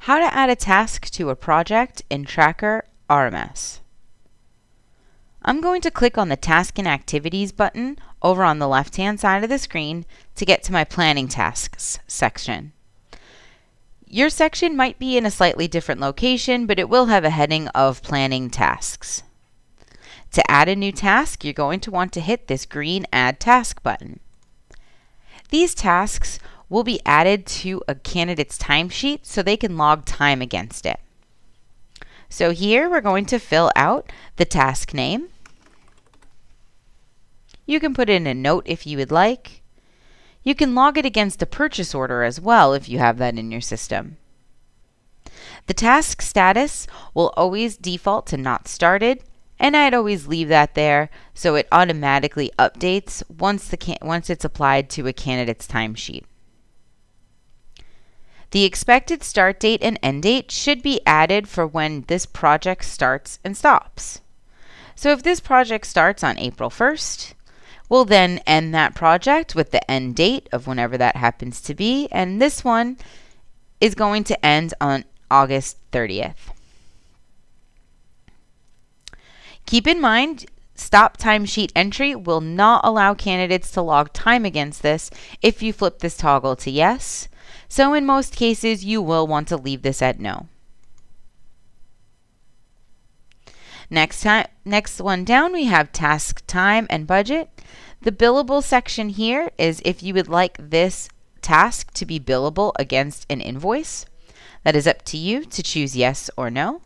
How to add a task to a project in Tracker RMS. I'm going to click on the Task and Activities button over on the left-hand side of the screen to get to my Planning Tasks section. Your section might be in a slightly different location, but it will have a heading of Planning Tasks. To add a new task, you're going to want to hit this green Add Task button. These tasks will be added to a candidate's timesheet so they can log time against it. So here we're going to fill out the task name. You can put in a note if you would like. You can log it against a purchase order as well if you have that in your system. The task status will always default to not started, and I'd always leave that there so it automatically updates once it's applied to a candidate's timesheet. The expected start date and end date should be added for when this project starts and stops. So if this project starts on April 1st, we'll then end that project with the end date of whenever that happens to be, and this one is going to end on August 30th. Keep in mind, stop timesheet entry will not allow candidates to log time against this if you flip this toggle to yes. So in most cases, you will want to leave this at no. Next one down, we have task time and budget. The billable section here is if you would like this task to be billable against an invoice. That is up to you to choose yes or no.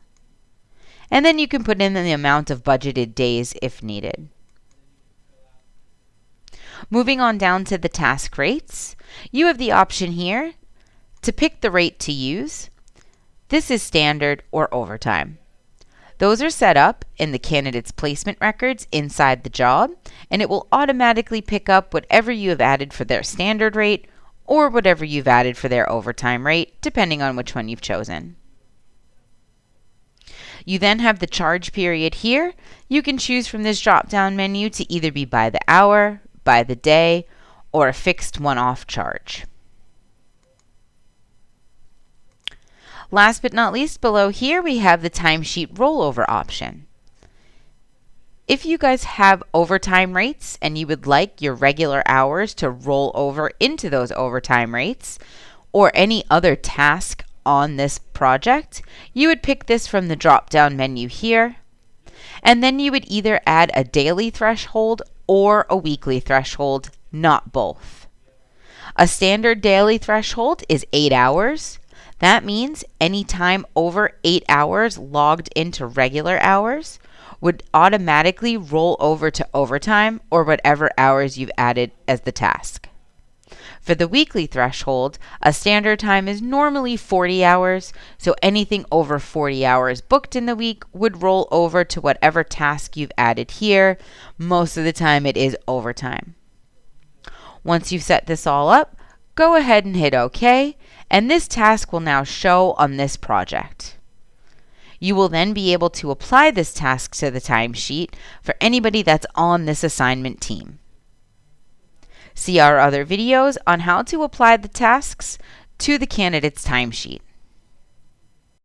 And then you can put in the amount of budgeted days if needed. Moving on down to the task rates, you have the option here to pick the rate to use. This is standard or overtime. Those are set up in the candidate's placement records inside the job, and it will automatically pick up whatever you have added for their standard rate or whatever you've added for their overtime rate, depending on which one you've chosen. You then have the charge period here. You can choose from this drop-down menu to either be by the hour, by the day, or a fixed one-off charge. Last but not least, below here we have the Timesheet Rollover option. If you guys have overtime rates and you would like your regular hours to roll over into those overtime rates or any other task on this project, you would pick this from the drop-down menu here, and then you would either add a daily threshold or a weekly threshold, not both. A standard daily threshold is 8 hours. That means any time over 8 hours logged into regular hours would automatically roll over to overtime or whatever hours you've added as the task. For the weekly threshold, a standard time is normally 40 hours, so anything over 40 hours booked in the week would roll over to whatever task you've added here. Most of the time it is overtime. Once you've set this all up, go ahead and hit OK, and this task will now show on this project. You will then be able to apply this task to the timesheet for anybody that's on this assignment team. See our other videos on how to apply the tasks to the candidate's timesheet.